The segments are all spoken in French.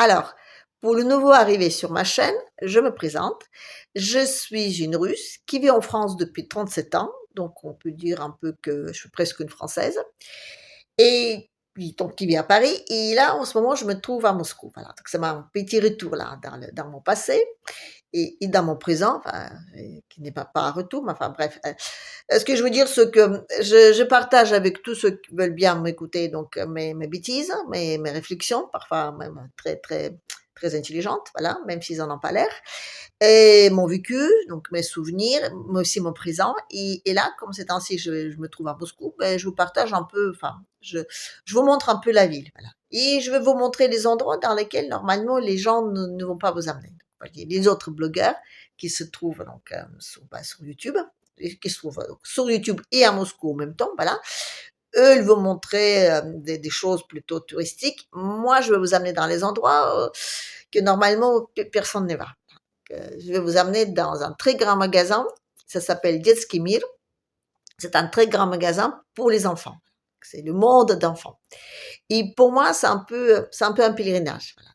Alors, pour le nouveau arrivé sur ma chaîne, je me présente. Je suis une Russe qui vit en France depuis 37 ans, donc on peut dire un peu que je suis presque une Française, et puis donc qui vit à Paris. Et là, en ce moment, je me trouve à Moscou. Voilà, donc c'est mon petit retour là dans mon passé et dans mon présent, enfin, qui n'est pas un retour, mais enfin bref. Ce que je veux dire, c'est que je partage avec tous ceux qui veulent bien m'écouter donc mes bêtises, mes réflexions, parfois même très intelligentes, voilà, même s'ils en ont pas l'air, et mon vécu, donc mes souvenirs, mais aussi mon présent. Et là, comme ces temps-ci, je me trouve à Moscou, ben, je vous partage un peu, enfin, je vous montre un peu la ville, voilà. Et je vais vous montrer les endroits dans lesquels normalement les gens ne vont pas vous amener. Donc, il y a les autres blogueurs qui se trouvent donc sur YouTube, et qui se trouvent donc, sur YouTube et à Moscou en même temps, voilà. Eux, ils vont montrer des choses plutôt touristiques. Moi, je vais vous amener dans les endroits que normalement personne ne va. Je vais vous amener dans un très grand magasin. Ça s'appelle Детский Мир. C'est un très grand magasin pour les enfants. C'est le monde d'enfants. Et pour moi, c'est un peu un pèlerinage. Voilà.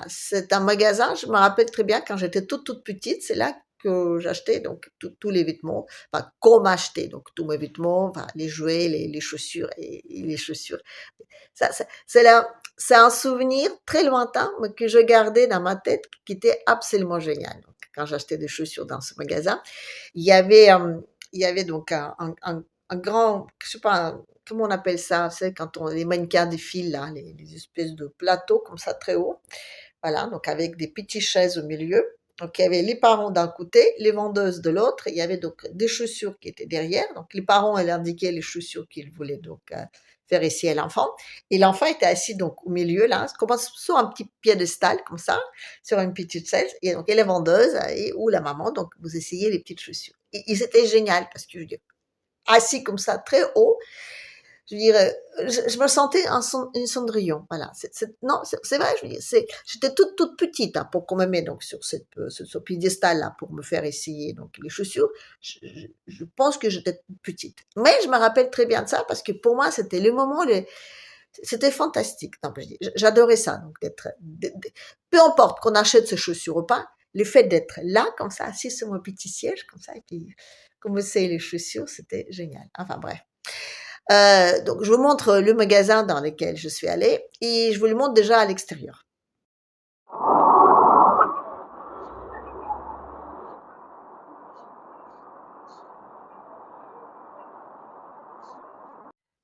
C'est un magasin, je me rappelle très bien quand j'étais toute petite, c'est là que j'achetais donc tous les vêtements, enfin qu'on m'achetait donc tous mes vêtements, enfin, les jouets, les chaussures et les chaussures. C'est un souvenir très lointain mais que je gardais dans ma tête qui était absolument génial. Donc, quand j'achetais des chaussures dans ce magasin, il y avait, il y avait donc un grand, je sais pas, comment on appelle ça, c'est quand les mannequins défilent là, les espèces de plateaux comme ça très haut, voilà, donc avec des petites chaises au milieu. Donc il y avait les parents d'un côté, les vendeuses de l'autre, il y avait donc des chaussures qui étaient derrière. Donc les parents, elles indiquaient les chaussures qu'ils voulaient donc faire essayer à l'enfant. Et l'enfant était assis donc au milieu là, comme sur un petit piédestal comme ça, sur une petite chaise. Et donc et les vendeuses ou la maman, donc vous essayez les petites chaussures. Et c'était génial parce que je veux dire, assis comme ça très haut, je veux dire, je me sentais une Cendrillon, voilà. Non, c'est vrai, je veux dire, j'étais toute petite hein, pour qu'on me mette donc sur ce piédestal là pour me faire essayer donc les chaussures. Je pense que j'étais toute petite, mais je me rappelle très bien de ça parce que pour moi c'était le moment, c'était fantastique. Non, j'adorais ça, donc peu importe qu'on achète ces chaussures ou pas, le fait d'être là comme ça, assis sur mon petit siège comme ça et puis qu'on me essaye les chaussures, c'était génial. Enfin bref. Donc je vous montre le magasin dans lequel je suis allée et je vous le montre déjà à l'extérieur.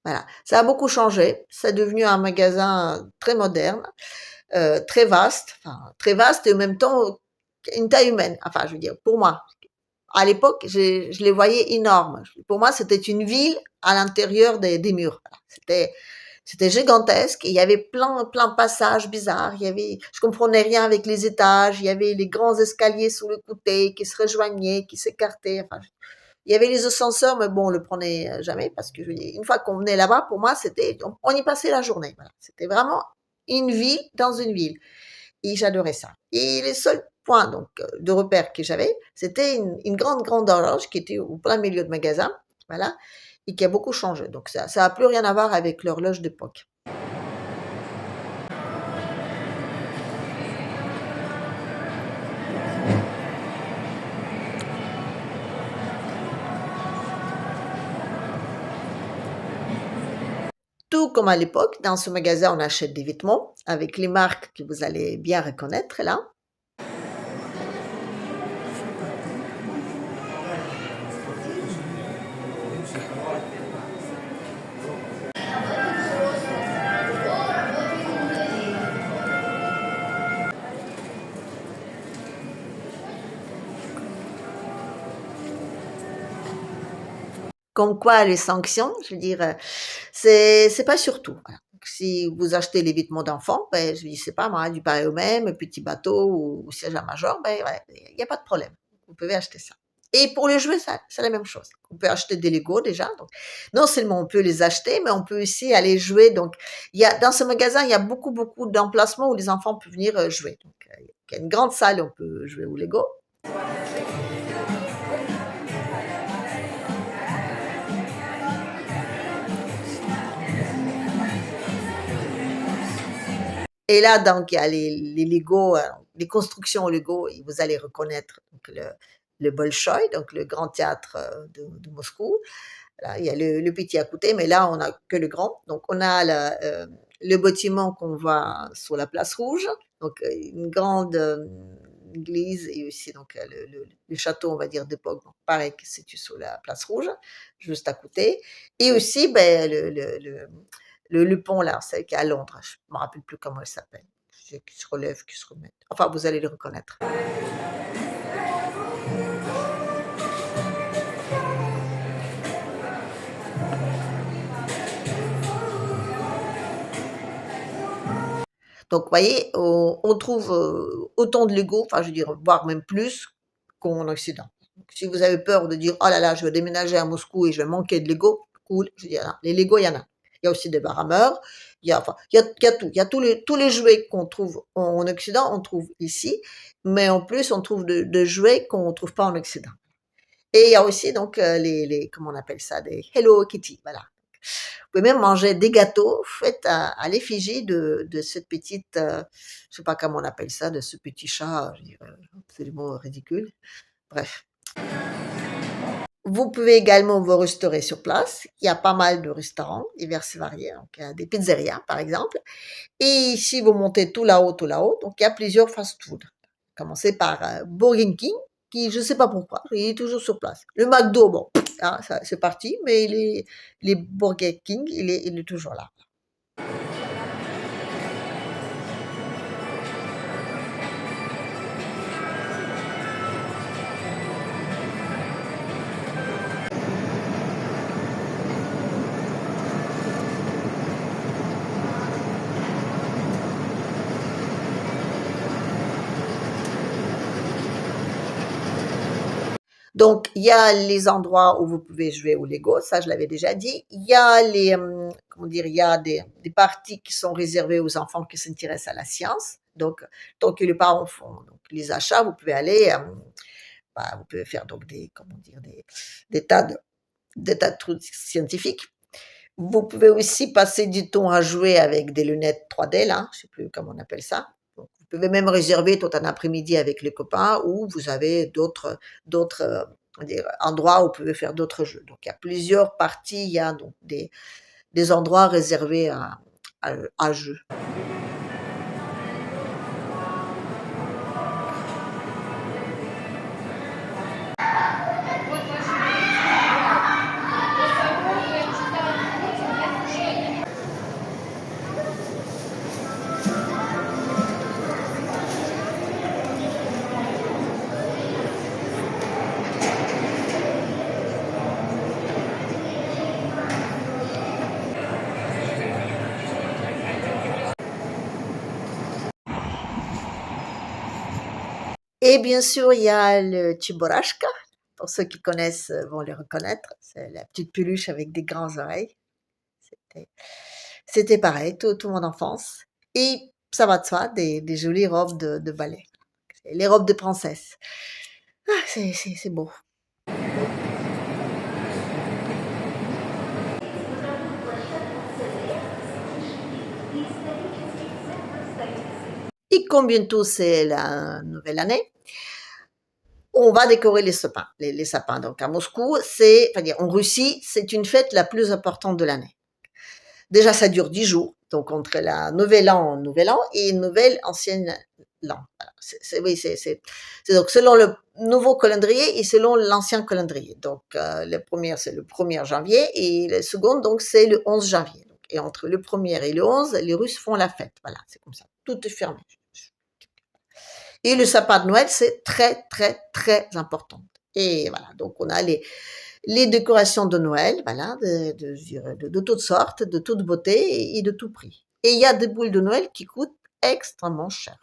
Voilà, ça a beaucoup changé, c'est devenu un magasin très moderne, très vaste et en même temps une taille humaine, enfin je veux dire pour moi. À l'époque, je les voyais énormes. Pour moi, c'était une ville à l'intérieur des murs. Voilà. C'était gigantesque. Et il y avait plein de passages bizarres. Je comprenais rien avec les étages. Il y avait les grands escaliers sur le côté qui se rejoignaient, qui s'écartaient. Enfin, il y avait les ascenseurs, mais bon, on le prenait jamais parce que une fois qu'on venait là-bas, pour moi, on y passait la journée. Voilà. C'était vraiment une ville dans une ville. Et j'adorais ça. Et les seuls points donc de repère que j'avais, c'était une grande horloge qui était au plein milieu de magasin, voilà, et qui a beaucoup changé. Donc ça a plus rien à voir avec l'horloge d'époque. Tout comme à l'époque, dans ce magasin, on achète des vêtements avec les marques que vous allez bien reconnaître là. Comme quoi les sanctions, je veux dire, c'est pas sur tout, voilà. Donc si vous achetez les vêtements d'enfants, ben, je dis, c'est pas moi, du pareil au même, petit bateau ou siège à major, ben, ouais, il y a pas de problème. Vous pouvez acheter ça. Et pour les jouets, ça c'est la même chose. On peut acheter des Lego déjà, donc non seulement on peut les acheter, mais on peut aussi aller jouer. Donc dans ce magasin, il y a beaucoup d'emplacements où les enfants peuvent venir jouer. Donc il y a une grande salle où on peut jouer au Lego. Et là, donc, il y a les Lego, les constructions Lego, et vous allez reconnaître donc, le Bolchoï, donc le grand théâtre de Moscou. Là, il y a le petit à côté, mais là, on n'a que le grand. Donc, on a le bâtiment qu'on voit sur la place rouge, donc une grande église, et aussi donc, le château, on va dire, d'époque, donc, pareil, qui se situe sur la place rouge, juste à côté. Et aussi ben, le pont là, celle qui est à Londres, je ne me rappelle plus comment elle s'appelle, qui se relève, qui se remet. Enfin, vous allez le reconnaître. Donc, vous voyez, on trouve autant de Lego, enfin, je veux dire, voire même plus qu'en Occident. Donc, si vous avez peur de dire, oh là là, je vais déménager à Moscou et je vais manquer de Lego, cool, je dis, ah, les Lego, il y en a. Il y a aussi des barrameurs, enfin, il y a tout. Il y a tous les jouets qu'on trouve en Occident, on trouve ici, mais en plus, on trouve de jouets qu'on ne trouve pas en Occident. Et il y a aussi donc comment on appelle ça, des Hello Kitty, voilà. Vous pouvez même manger des gâteaux faits à l'effigie de cette petite, je sais pas comment on appelle ça, de ce petit chat, je dirais, absolument ridicule. Bref. Vous pouvez également vous restaurer sur place. Il y a pas mal de restaurants divers et variés. Donc, il y a des pizzerias, par exemple. Et si vous montez tout là-haut, donc il y a plusieurs fast-food. Commencez par Burger King, qui, je ne sais pas pourquoi, il est toujours sur place. Le McDo, bon, hein, c'est parti, mais les Burger King, il est toujours là. Donc, il y a les endroits où vous pouvez jouer au Lego, ça je l'avais déjà dit. Il y a comment dire, il y a des parties qui sont réservées aux enfants qui s'intéressent à la science. Donc, tant que les parents font donc, les achats, vous pouvez aller, bah, vous pouvez faire donc comment dire, des tas de trucs scientifiques. Vous pouvez aussi passer du temps à jouer avec des lunettes 3D, là, je ne sais plus comment on appelle ça. Donc, vous pouvez même réserver tout un après-midi avec les copains, ou vous avez d'autres endroits où vous pouvez faire d'autres jeux. Donc, il y a plusieurs parties, il y a donc des endroits réservés à jeux. Et bien sûr, il y a le Chiborashka. Pour ceux qui connaissent vont le reconnaître. C'est la petite peluche avec des grandes oreilles. C'était C'était pareil, toute mon enfance. Et ça va de soi, des jolies robes de ballet. Les robes de princesse. Ah, c'est beau. Et comme bientôt c'est la nouvelle année, on va décorer les sapins. Les sapins. Donc à Moscou, enfin en Russie, c'est une fête la plus importante de l'année. Déjà, ça dure 10 jours, donc entre la Nouvel An et Nouvelle Ancienne L'an. Voilà. Oui, c'est donc selon le nouveau calendrier et selon l'ancien calendrier. Donc, le premier, c'est le 1er janvier et le second, donc, c'est le 11 janvier. Donc, et entre le 1er et le 11, les Russes font la fête. Voilà, c'est comme ça. Tout est fermé. Et le sapin de Noël, c'est très, très, très important. Et voilà, donc on a les décorations de Noël, voilà, de toutes sortes, de toute beauté et de tout prix. Et il y a des boules de Noël qui coûtent extrêmement cher.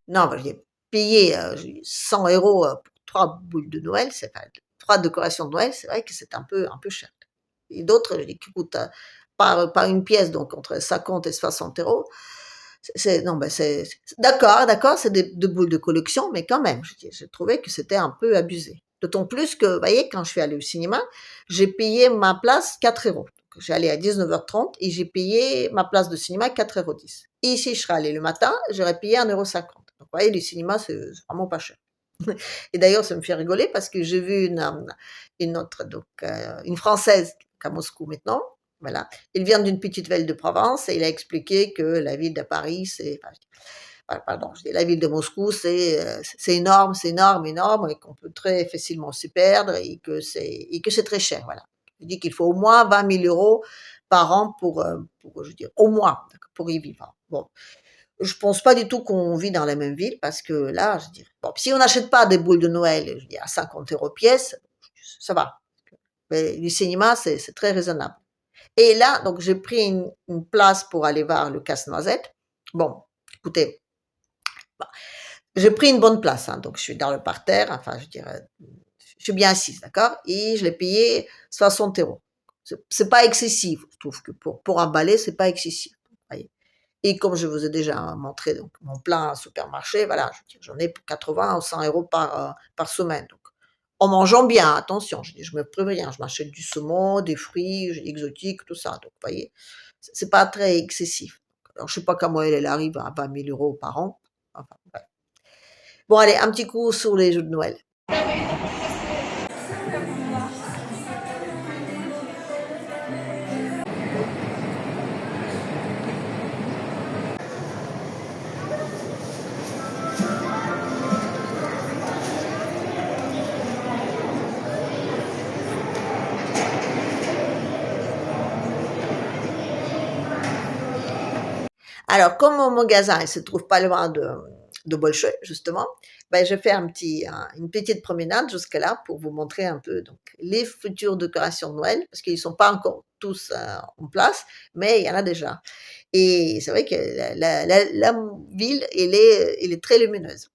Non, j'ai payé 100 € pour 3 boules de Noël, c'est pas, 3 décorations de Noël, c'est vrai que c'est un peu cher. Et d'autres qui coûtent par une pièce, donc entre 50 et 60 €. Non, ben d'accord, d'accord, c'est des boules de collection, mais quand même, j'ai trouvé que c'était un peu abusé. D'autant plus que, vous voyez, quand je suis allée au cinéma, j'ai payé ma place 4 €. Donc, j'ai allé à 19h30 et j'ai payé ma place de cinéma 4,10 €. Et si je serais allée le matin, j'aurais payé 1,50 €. Donc, vous voyez, les cinémas, c'est vraiment pas cher. Et d'ailleurs, ça me fait rigoler parce que j'ai vu une autre, donc, une Française à Moscou maintenant, voilà. Il vient d'une petite ville de Provence et il a expliqué que la ville de Paris, pardon, je dis la ville de Moscou, c'est énorme, c'est énorme, énorme, et qu'on peut très facilement s'y perdre et que c'est très cher, voilà. Il dit qu'il faut au moins 20 000 € par an pour, je veux dire, au moins, pour y vivre. Bon, je pense pas du tout qu'on vit dans la même ville parce que là, je dirais, bon, si on n'achète pas des boules de Noël, je dis à 50 € pièce, ça va. Mais le cinéma, c'est très raisonnable. Et là, donc, j'ai pris une place pour aller voir le casse-noisette. Bon, écoutez, bah, j'ai pris une bonne place, hein, donc je suis dans le parterre, enfin, je dirais, je suis bien assise, d'accord? Et je l'ai payé 60 €. C'est pas excessif, je trouve que pour un balai, c'est pas excessif. Voyez. Et comme je vous ai déjà montré donc mon plein supermarché, voilà, je veux dire, j'en ai pour 80 ou 100 € par semaine. Donc, en mangeant bien, attention, je me prive rien, je m'achète du saumon, des fruits exotiques, tout ça. Donc, vous voyez, c'est pas très excessif. Alors, je sais pas comment elle arrive à 20 000 € par an. Enfin, ouais. Bon, allez, un petit coup sur les jeux de Noël. Alors, comme mon magasin, il se trouve pas loin de Bolshoi, justement, ben, je fais une petite promenade jusque là pour vous montrer un peu donc les futures décorations de Noël, parce qu'ils sont pas encore tous en place, mais il y en a déjà. Et c'est vrai que la ville, elle est très lumineuse.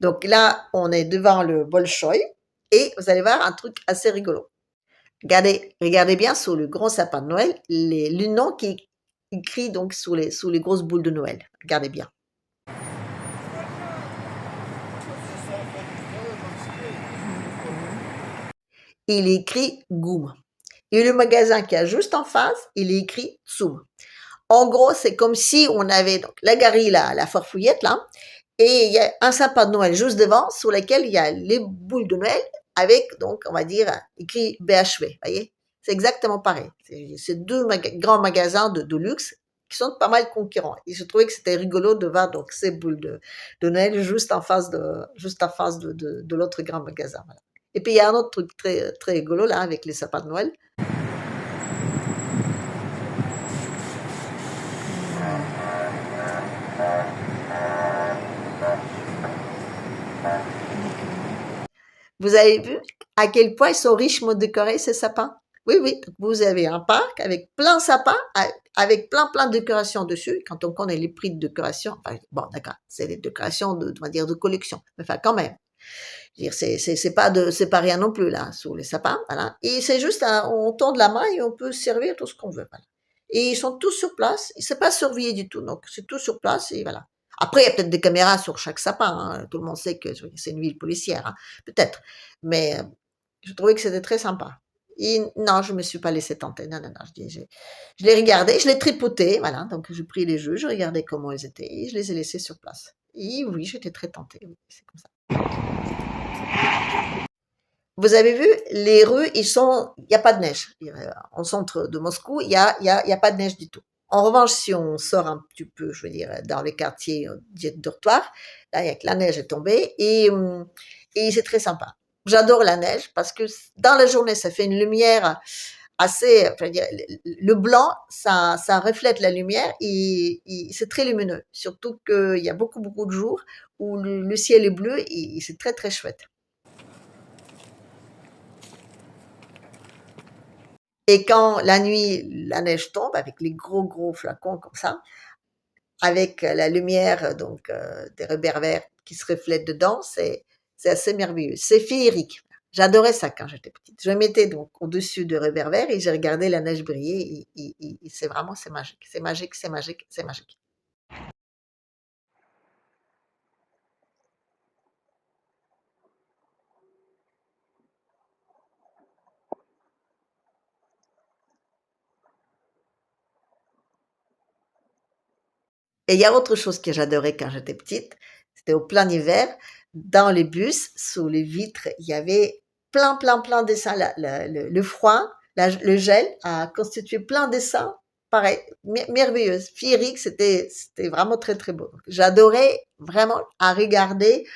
Donc là, on est devant le Bolchoï et vous allez voir un truc assez rigolo. Regardez bien sur le grand sapin de Noël, le nom qui est écrit donc sous les grosses boules de Noël. Regardez bien. Il est écrit Goum. Et le magasin qui est juste en face, il est écrit Tsum. En gros, c'est comme si on avait donc la galerie, la farfouillette là, et il y a un sapin de Noël juste devant sur lequel il y a les boules de Noël avec, donc, on va dire, écrit BHV, voyez? C'est exactement pareil. C'est deux grands magasins de luxe qui sont pas mal concurrents. Et je trouvais que c'était rigolo de voir donc ces boules de Noël juste en face de l'autre grand magasin. Voilà. Et puis il y a un autre truc très, très rigolo là avec les sapins de Noël. Vous avez vu à quel point ils sont richement décorés, ces sapins? Oui, oui, vous avez un parc avec plein de sapins, avec plein de décorations dessus. Quand on connaît les prix de décoration, enfin, bon, d'accord, c'est des décorations on va dire, de collection. Mais enfin, quand même. Je veux dire, c'est pas rien non plus, là, sous les sapins, voilà. Et c'est juste, on tend de la main et on peut servir tout ce qu'on veut, voilà. Et ils sont tous sur place. C'est pas surveillé du tout, donc c'est tout sur place et voilà. Après, il y a peut-être des caméras sur chaque sapin, hein. Tout le monde sait que c'est une ville policière, hein, peut-être. Mais je trouvais que c'était très sympa. Et non, je me suis pas laissé tenter. Non, non, non. Je l'ai regardé, je l'ai tripoté, voilà. Donc, j'ai pris les jeux, je regardais comment ils étaient et je les ai laissés sur place. Et oui, j'étais très tentée. Oui, c'est comme ça. Vous avez vu, les rues, il y a pas de neige. En centre de Moscou, il y a pas de neige du tout. En revanche, si on sort un petit peu, je veux dire, dans les quartiers dits dortoirs, là, il y a que la neige est tombée et c'est très sympa. J'adore la neige parce que dans la journée, ça fait une lumière assez, je veux dire, le blanc, ça reflète la lumière et c'est très lumineux. Surtout qu'il y a beaucoup, beaucoup de jours où le ciel est bleu et c'est très, très chouette. Et quand la nuit, la neige tombe avec les gros, gros flacons comme ça, avec la lumière donc des réverbères qui se reflètent dedans, c'est assez merveilleux. C'est féerique. J'adorais ça quand j'étais petite. Je me mettais donc au-dessus de réverbères et j'ai regardé la neige briller et c'est vraiment, c'est magique. C'est magique, c'est magique, c'est magique. Et il y a autre chose que j'adorais quand j'étais petite, c'était au plein hiver, dans les bus, sous les vitres, il y avait plein, plein, plein de dessins. Le froid, le gel a constitué plein de dessins, pareil, merveilleux, féerique, c'était vraiment très, très beau. J'adorais vraiment à regarder,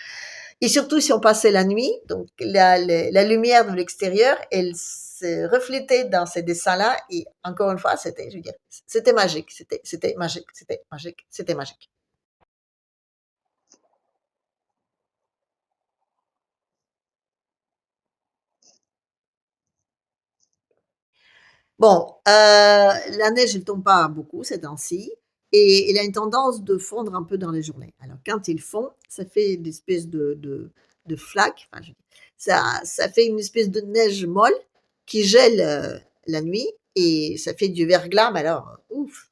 et surtout si on passait la nuit, donc la lumière de l'extérieur, elle se reflétait dans ces dessins-là, et encore une fois, c'était, je veux dire, c'était magique, c'était magique, c'était magique, c'était magique. Bon, la neige, elle tombe pas beaucoup ces temps-ci et elle a une tendance de fondre un peu dans les journées. Alors quand il fond, ça fait une espèce de flaque, enfin, ça fait une espèce de neige molle qui gèle la nuit et ça fait du verglas, mais alors, ouf.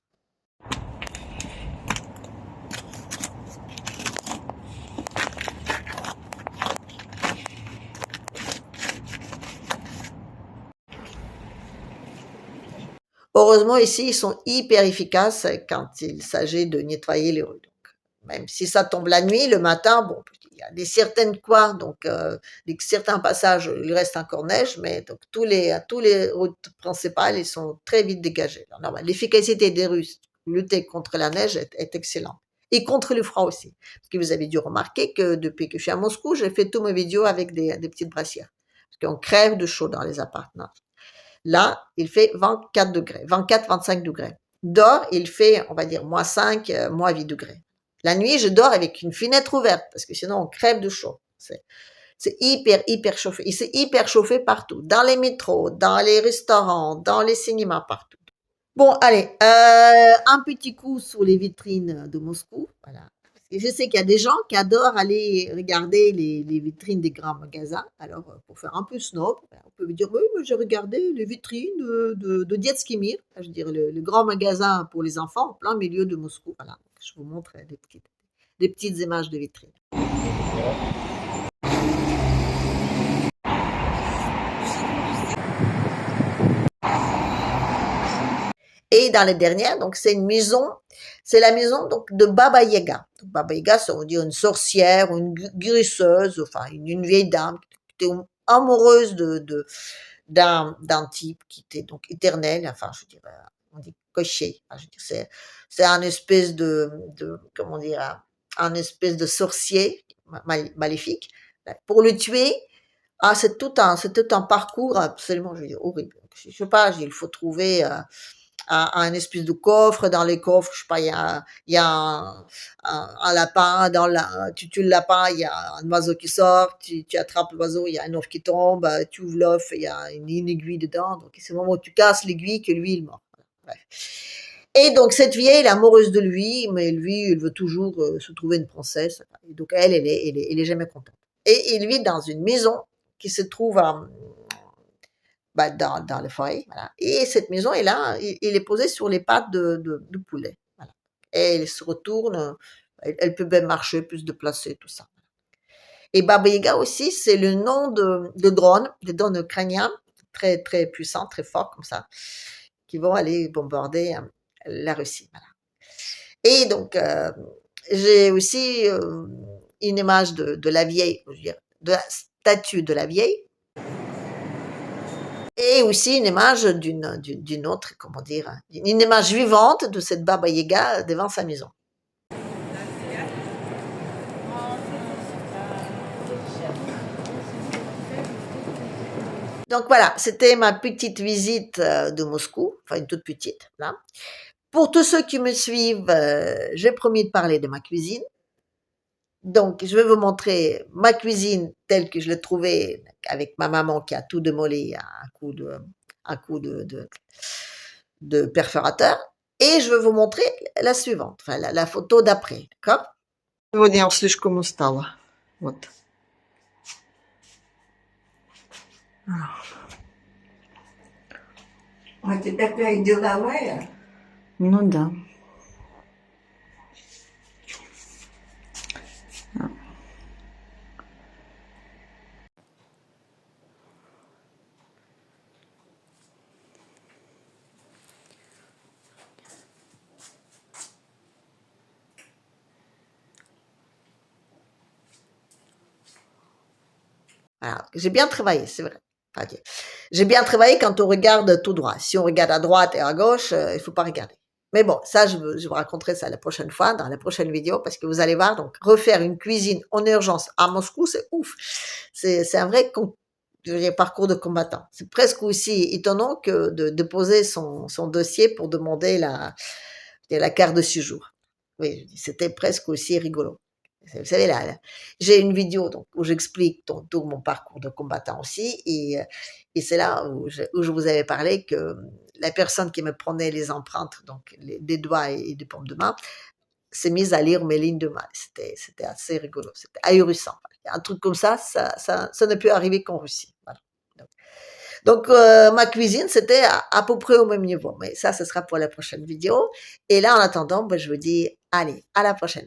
Heureusement, ici, ils sont hyper efficaces quand il s'agit de nettoyer les rues. Donc, même si ça tombe la nuit, le matin, bon, il y a des certaines coins, donc certains passages, il reste encore neige, mais donc tous les routes principales, ils sont très vite dégagés. Alors, normal, l'efficacité des Russes, lutter contre la neige est excellente. Et contre le froid aussi. Parce que vous avez dû remarquer que depuis que je suis à Moscou, j'ai fait tous mes vidéos avec des petites brassières. Parce qu'on crève de chaud dans les appartements. Là, il fait 24 degrés, 24-25 degrés. Dehors, il fait, on va dire, moins 5, moins 8 degrés. La nuit, je dors avec une fenêtre ouverte parce que sinon, on crève de chaud. C'est hyper, hyper chauffé. Et c'est hyper chauffé partout. Dans les métros, dans les restaurants, dans les cinémas, partout. Bon, allez, un petit coup sur les vitrines de Moscou. Voilà. Parce que je sais qu'il y a des gens qui adorent aller regarder les vitrines des grands magasins. Alors, pour faire un peu snob, on peut me dire, oui, mais j'ai regardé les vitrines de Dietskimir, je veux dire le grand magasin pour les enfants en plein milieu de Moscou. Voilà, je vous montre des petites images de vitrines. Et dans les dernières, donc c'est une maison, c'est la maison donc de Baba Yaga. Donc, Baba Yaga, ça veut dire une sorcière ou une guérisseuse, enfin une vieille dame qui était amoureuse d'un type qui était donc éternel, enfin je dirais, on dit cocher, enfin, je veux dire, c'est un espèce de comment dire, un espèce de sorcier maléfique. Pour le tuer, ah, c'est tout un parcours absolument, je veux dire, horrible. Je sais pas, il faut trouver un espèce de coffre. Dans les coffres, je sais pas, il y a un lapin. Tu tues le lapin, il y a un oiseau qui sort. Tu attrapes l'oiseau, il y a un œuf qui tombe. Tu ouvres l'œuf, il y a une aiguille dedans. Donc, c'est le moment où tu casses l'aiguille que lui, il mord. Bref. Et donc, cette vieille, elle est amoureuse de lui, mais lui, il veut toujours se trouver une princesse. Et donc, elle est jamais contente. Et il vit dans une maison qui se trouve bah, dans le foyer, voilà. Et cette maison est là, il est posé sur les pattes de poulet, voilà. Et elle se retourne, elle peut même marcher, plus se déplacer, tout ça. Et Baba Yaga aussi, c'est le nom de drones, des drones ukrainiens, très, très puissants, très forts comme ça, qui vont aller bombarder la Russie, voilà. Et donc, j'ai aussi une image de la vieille, je veux dire, de la statue de la vieille, et aussi une image d'une autre, comment dire, une image vivante de cette Baba Yaga devant sa maison. Donc voilà, c'était ma petite visite de Moscou, enfin une toute petite, là. Pour tous ceux qui me suivent, j'ai promis de parler de ma cuisine. Donc, je vais vous montrer ma cuisine telle que je l'ai trouvée avec ma maman qui a tout démoli à un coup de perforateur. Et je vais vous montrer la suivante, enfin la photo d'après, d'accord? Сегодня я слишком устала. Вот. А ты такая деловая? Ну да. Voilà, j'ai bien travaillé, c'est vrai. Enfin, j'ai bien travaillé quand on regarde tout droit. Si on regarde à droite et à gauche, il faut pas regarder. Mais bon, ça, je vous raconterai ça la prochaine fois, dans la prochaine vidéo, parce que vous allez voir, donc refaire une cuisine en urgence à Moscou, c'est ouf. C'est un vrai je veux dire, parcours de combattant. C'est presque aussi étonnant que de poser son dossier pour demander la carte de séjour. Oui, c'était presque aussi rigolo. Vous savez, là, j'ai une vidéo donc, où j'explique tout mon parcours de combattant aussi, et c'est là où je vous avais parlé que la personne qui me prenait les empreintes, donc des doigts et des paumes de main, s'est mise à lire mes lignes de main. C'était assez rigolo, c'était ahurissant. Un truc comme ça ne peut arriver qu'en Russie. Voilà. Donc, ma cuisine, c'était à peu près au même niveau. Mais ça, ce sera pour la prochaine vidéo. Et là, en attendant, ben, je vous dis, allez, à la prochaine.